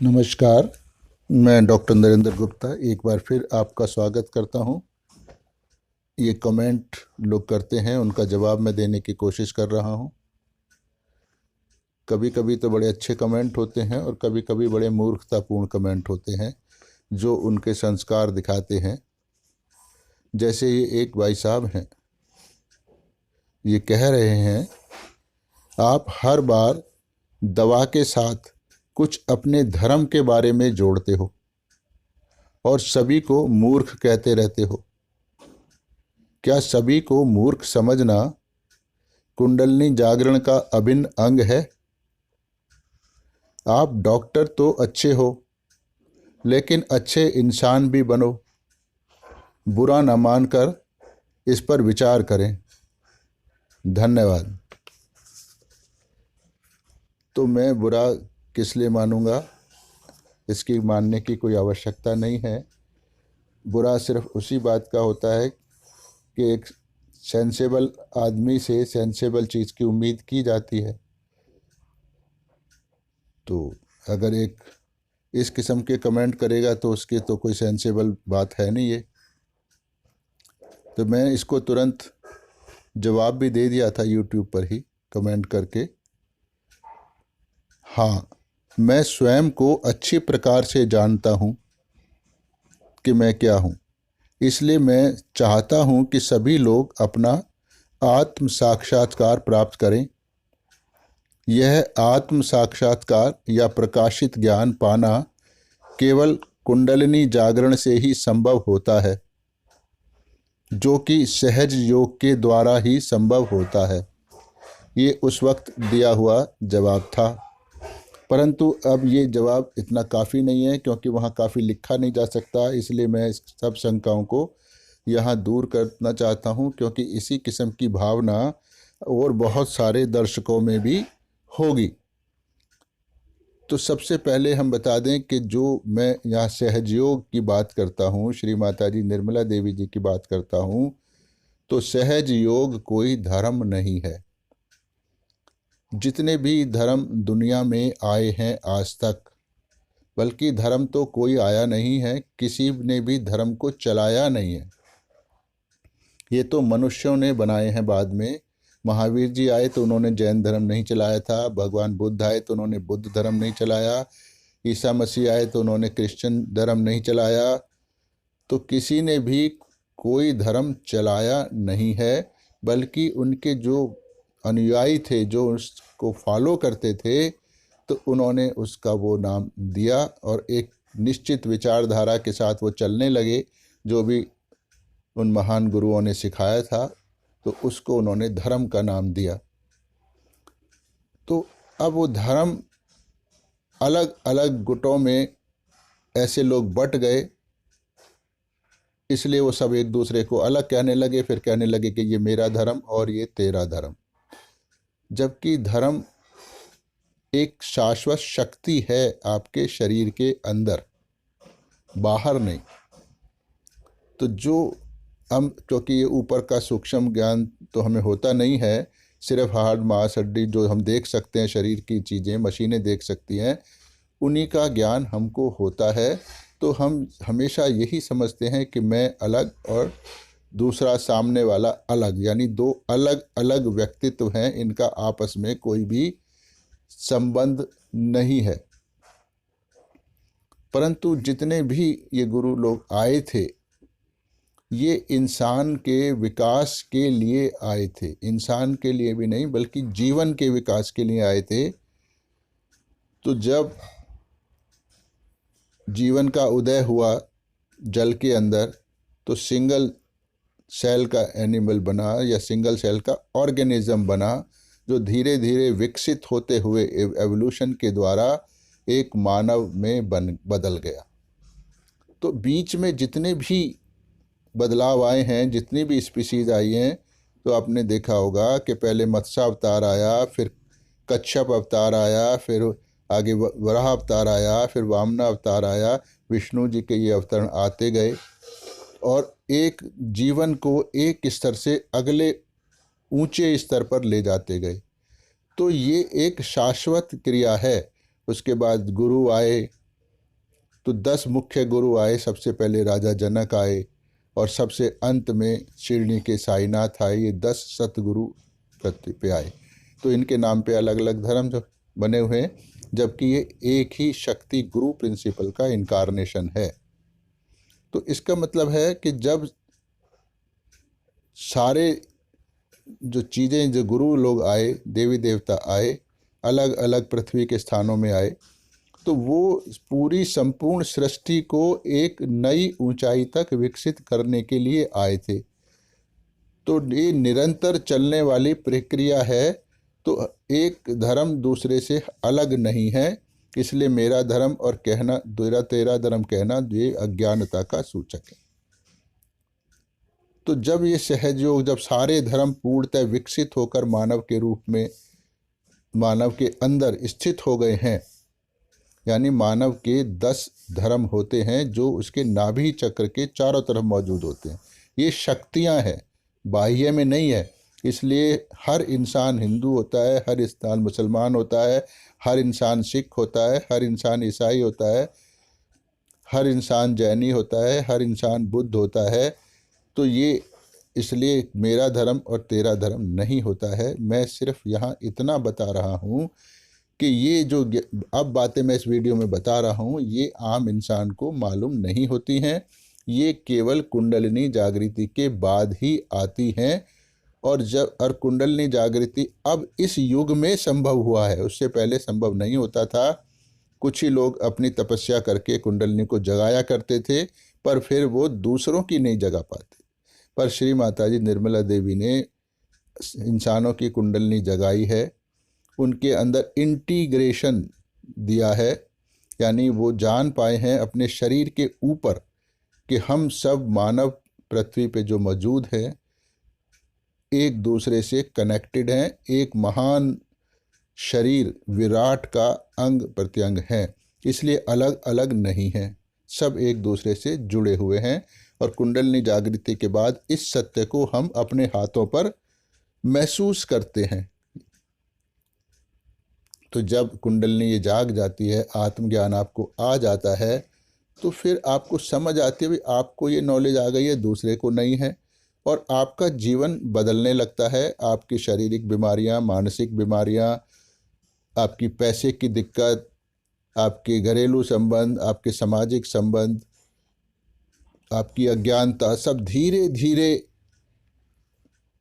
नमस्कार। मैं डॉक्टर नरेंद्र गुप्ता एक बार फिर आपका स्वागत करता हूं। ये कमेंट लोग करते हैं, उनका जवाब मैं देने की कोशिश कर रहा हूं। कभी कभी तो बड़े अच्छे कमेंट होते हैं और कभी कभी बड़े मूर्खतापूर्ण कमेंट होते हैं जो उनके संस्कार दिखाते हैं। जैसे ये एक भाई साहब हैं, ये कह रहे हैं आप हर बार दवा के साथ कुछ अपने धर्म के बारे में जोड़ते हो और सभी को मूर्ख कहते रहते हो। क्या सभी को मूर्ख समझना कुंडलिनी जागरण का अभिन्न अंग है? आप डॉक्टर तो अच्छे हो, लेकिन अच्छे इंसान भी बनो। बुरा न मानकर इस पर विचार करें। धन्यवाद। तो मैं बुरा किस लिए मानूंगा? इसकी मानने की कोई आवश्यकता नहीं है। बुरा सिर्फ उसी बात का होता है कि एक सेंसेबल आदमी से सेंसेबल चीज़ की उम्मीद की जाती है। तो अगर एक इस किस्म के कमेंट करेगा तो उसकी तो कोई सेंसेबल बात है नहीं है। तो मैं इसको तुरंत जवाब भी दे दिया था यूट्यूब पर ही कमेंट करके। हाँ, मैं स्वयं को अच्छी प्रकार से जानता हूँ कि मैं क्या हूँ। इसलिए मैं चाहता हूँ कि सभी लोग अपना आत्म साक्षात्कार प्राप्त करें। यह आत्म साक्षात्कार या प्रकाशित ज्ञान पाना केवल कुंडलिनी जागरण से ही संभव होता है, जो कि सहज योग के द्वारा ही संभव होता है। ये उस वक्त दिया हुआ जवाब था, परंतु अब ये जवाब इतना काफ़ी नहीं है क्योंकि वहाँ काफ़ी लिखा नहीं जा सकता। इसलिए मैं इस सब शंकाओं को यहाँ दूर करना चाहता हूँ, क्योंकि इसी किस्म की भावना और बहुत सारे दर्शकों में भी होगी। तो सबसे पहले हम बता दें कि जो मैं यहाँ सहजयोग की बात करता हूँ, श्री माता जी निर्मला देवी जी की बात करता हूँ, तो सहज योग कोई धर्म नहीं है। जितने भी धर्म दुनिया में आए हैं आज तक, बल्कि धर्म तो कोई आया नहीं है, किसी ने भी धर्म को चलाया नहीं है। ये तो मनुष्यों ने बनाए हैं बाद में। महावीर जी आए तो उन्होंने जैन धर्म नहीं चलाया था, भगवान बुद्ध आए तो उन्होंने बुद्ध धर्म नहीं चलाया, ईसा मसीह आए तो उन्होंने क्रिश्चियन धर्म नहीं चलाया। तो किसी ने भी कोई धर्म चलाया नहीं है, बल्कि उनके जो अनुयायी थे, जो उसको फॉलो करते थे, तो उन्होंने उसका वो नाम दिया और एक निश्चित विचारधारा के साथ वो चलने लगे, जो भी उन महान गुरुओं ने सिखाया था, तो उसको उन्होंने धर्म का नाम दिया। तो अब वो धर्म अलग अलग गुटों में ऐसे लोग बट गए, इसलिए वो सब एक दूसरे को अलग कहने लगे। फिर कहने लगे कि ये मेरा धर्म और ये तेरा धर्म, जबकि धर्म एक शाश्वत शक्ति है आपके शरीर के अंदर, बाहर नहीं। तो जो हम, क्योंकि ये ऊपर का सूक्ष्म ज्ञान तो हमें होता नहीं है, सिर्फ हार्ड मांस हड्डी जो हम देख सकते हैं, शरीर की चीज़ें मशीनें देख सकती हैं, उन्हीं का ज्ञान हमको होता है। तो हम हमेशा यही समझते हैं कि मैं अलग और दूसरा सामने वाला अलग, यानी दो अलग अलग व्यक्तित्व हैं, इनका आपस में कोई भी संबंध नहीं है। परंतु जितने भी ये गुरु लोग आए थे, ये इंसान के विकास के लिए आए थे। इंसान के लिए भी नहीं, बल्कि जीवन के विकास के लिए आए थे। तो जब जीवन का उदय हुआ जल के अंदर, तो सिंगल सेल का एनिमल बना या सिंगल सेल का ऑर्गेनिज्म बना, जो धीरे धीरे विकसित होते हुए एवोल्यूशन के द्वारा एक मानव में बदल गया। तो बीच में जितने भी बदलाव आए हैं, जितनी भी स्पीशीज़ आई हैं, तो आपने देखा होगा कि पहले मत्स्य अवतार आया, फिर कच्छप अवतार आया, फिर आगे वराह अवतार आया, फिर वामना अवतार आया। विष्णु जी के ये अवतरण आते गए और एक जीवन को एक स्तर से अगले ऊंचे स्तर पर ले जाते गए। तो ये एक शाश्वत क्रिया है। उसके बाद गुरु आए, तो 10 मुख्य गुरु आए। सबसे पहले राजा जनक आए और सबसे अंत में शिरडी के साईनाथ आए। ये 10 सतगुरु पृथ्वी पे आए। तो इनके नाम पे अलग अलग धर्म जो बने हुए हैं, जबकि ये एक ही शक्ति गुरु प्रिंसिपल का इनकारनेशन है। तो इसका मतलब है कि जब सारे जो चीज़ें, जो गुरु लोग आए, देवी देवता आए, अलग अलग पृथ्वी के स्थानों में आए, तो वो पूरी संपूर्ण सृष्टि को एक नई ऊंचाई तक विकसित करने के लिए आए थे। तो ये निरंतर चलने वाली प्रक्रिया है। तो एक धर्म दूसरे से अलग नहीं है। इसलिए मेरा धर्म और कहना, तेरा धर्म कहना, ये अज्ञानता का सूचक है। तो जब ये सहयोग, जब सारे धर्म पूर्णतः विकसित होकर मानव के रूप में मानव के अंदर स्थित हो गए हैं, यानी मानव के 10 धर्म होते हैं जो उसके नाभि चक्र के चारों तरफ मौजूद होते हैं। ये शक्तियां हैं, बाह्य में नहीं है। इसलिए हर इंसान हिंदू होता है, हर इंसान मुसलमान होता है, हर इंसान सिख होता है, हर इंसान ईसाई होता है, हर इंसान जैनी होता है, हर इंसान बुद्ध होता है। तो ये इसलिए मेरा धर्म और तेरा धर्म नहीं होता है। मैं सिर्फ यहाँ इतना बता रहा हूँ कि ये जो अब बातें मैं इस वीडियो में बता रहा हूँ, ये आम इंसान को मालूम नहीं होती हैं। ये केवल कुंडलिनी जागृति के बाद ही आती हैं। और कुंडलिनी जागृति अब इस युग में संभव हुआ है, उससे पहले संभव नहीं होता था। कुछ ही लोग अपनी तपस्या करके कुंडलिनी को जगाया करते थे, पर फिर वो दूसरों की नहीं जगा पाते। पर श्री माताजी निर्मला देवी ने इंसानों की कुंडलिनी जगाई है, उनके अंदर इंटीग्रेशन दिया है, यानी वो जान पाए हैं अपने शरीर के ऊपर कि हम सब मानव पृथ्वी पे जो मौजूद है एक दूसरे से कनेक्टेड हैं। एक महान शरीर विराट का अंग प्रत्यंग है, इसलिए अलग अलग नहीं हैं, सब एक दूसरे से जुड़े हुए हैं। और कुंडलिनी जागृति के बाद इस सत्य को हम अपने हाथों पर महसूस करते हैं। तो जब कुंडलिनी ये जाग जाती है, आत्मज्ञान आपको आ जाता है, तो फिर आपको समझ आती है भी आपको ये नॉलेज आ गई है, दूसरे को नहीं है, और आपका जीवन बदलने लगता है। आपकी शारीरिक बीमारियां, मानसिक बीमारियां, आपकी पैसे की दिक्कत, आपके घरेलू संबंध, आपके सामाजिक संबंध, आपकी अज्ञानता, सब धीरे धीरे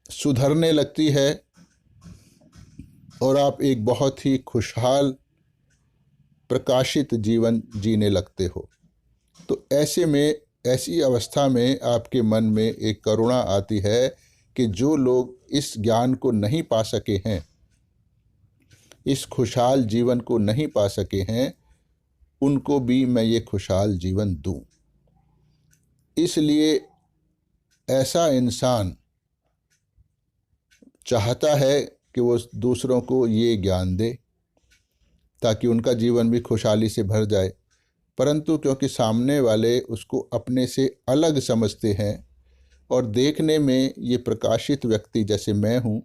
सुधरने लगती है और आप एक बहुत ही खुशहाल प्रकाशित जीवन जीने लगते हो। तो ऐसी अवस्था में आपके मन में एक करुणा आती है कि जो लोग इस ज्ञान को नहीं पा सके हैं, इस खुशहाल जीवन को नहीं पा सके हैं, उनको भी मैं ये खुशहाल जीवन दूं। इसलिए ऐसा इंसान चाहता है कि वो दूसरों को ये ज्ञान दे ताकि उनका जीवन भी खुशहाली से भर जाए। परंतु क्योंकि सामने वाले उसको अपने से अलग समझते हैं और देखने में ये प्रकाशित व्यक्ति जैसे मैं हूँ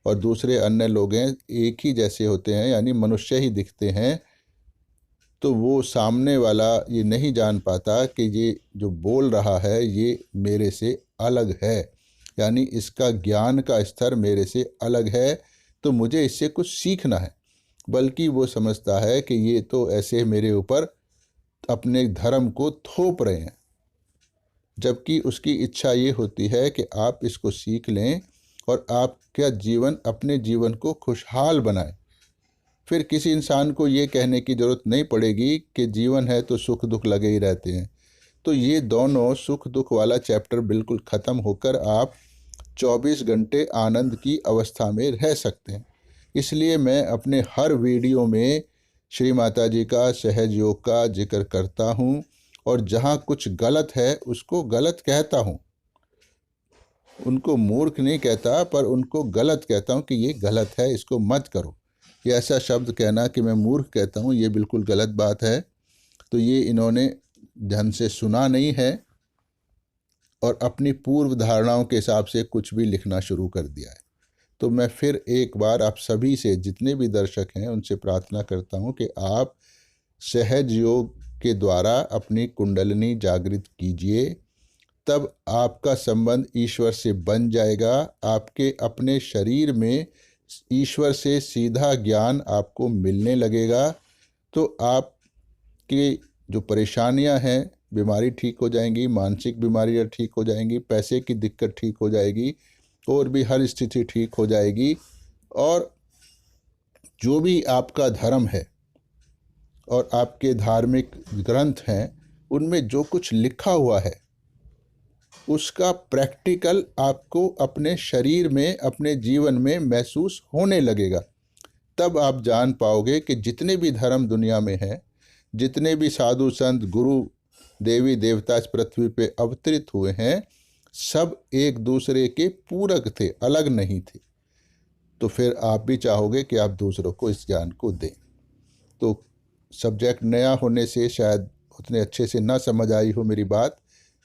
और दूसरे अन्य लोग हैं एक ही जैसे होते हैं, यानी मनुष्य ही दिखते हैं, तो वो सामने वाला ये नहीं जान पाता कि ये जो बोल रहा है ये मेरे से अलग है, यानी इसका ज्ञान का स्तर मेरे से अलग है, तो मुझे इससे कुछ सीखना है। बल्कि वो समझता है कि ये तो ऐसे मेरे ऊपर अपने धर्म को थोप रहे हैं, जबकि उसकी इच्छा ये होती है कि आप इसको सीख लें और आपका जीवन, अपने जीवन को खुशहाल बनाएं। फिर किसी इंसान को ये कहने की ज़रूरत नहीं पड़ेगी कि जीवन है तो सुख दुख लगे ही रहते हैं। तो ये दोनों सुख दुख वाला चैप्टर बिल्कुल ख़त्म होकर आप 24 घंटे आनंद की अवस्था में रह सकते हैं। इसलिए मैं अपने हर वीडियो में श्री माता जी का सहज योग का जिक्र करता हूँ और जहाँ कुछ गलत है उसको गलत कहता हूँ। उनको मूर्ख नहीं कहता, पर उनको गलत कहता हूँ कि ये गलत है, इसको मत करो। ये ऐसा शब्द कहना कि मैं मूर्ख कहता हूँ, ये बिल्कुल गलत बात है। तो ये इन्होंने ढंग से सुना नहीं है और अपनी पूर्व धारणाओं के हिसाब से कुछ भी लिखना शुरू कर दिया है। तो मैं फिर एक बार आप सभी से, जितने भी दर्शक हैं, उनसे प्रार्थना करता हूँ कि आप सहज योग के द्वारा अपनी कुंडलिनी जागृत कीजिए, तब आपका संबंध ईश्वर से बन जाएगा। आपके अपने शरीर में ईश्वर से सीधा ज्ञान आपको मिलने लगेगा। तो आपके जो परेशानियां हैं, बीमारी ठीक हो जाएंगी, मानसिक बीमारियां ठीक हो जाएंगी, पैसे की दिक्कत ठीक हो जाएगी, और भी हर स्थिति ठीक हो जाएगी। और जो भी आपका धर्म है और आपके धार्मिक ग्रंथ हैं, उनमें जो कुछ लिखा हुआ है उसका प्रैक्टिकल आपको अपने शरीर में, अपने जीवन में महसूस होने लगेगा। तब आप जान पाओगे कि जितने भी धर्म दुनिया में हैं, जितने भी साधु संत गुरु देवी देवता इस पृथ्वी पे अवतरित हुए हैं, सब एक दूसरे के पूरक थे, अलग नहीं थे। तो फिर आप भी चाहोगे कि आप दूसरों को इस ज्ञान को दें। तो सब्जेक्ट नया होने से शायद उतने अच्छे से ना समझ आई हो मेरी बात,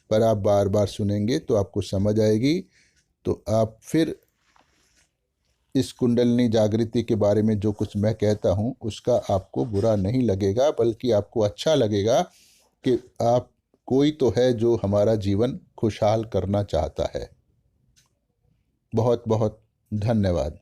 पर आप बार बार सुनेंगे तो आपको समझ आएगी। तो आप फिर इस कुंडलिनी जागृति के बारे में जो कुछ मैं कहता हूँ उसका आपको बुरा नहीं लगेगा, बल्कि आपको अच्छा लगेगा कि आप कोई तो है जो हमारा जीवन खुशहाल करना चाहता है। बहुत बहुत धन्यवाद।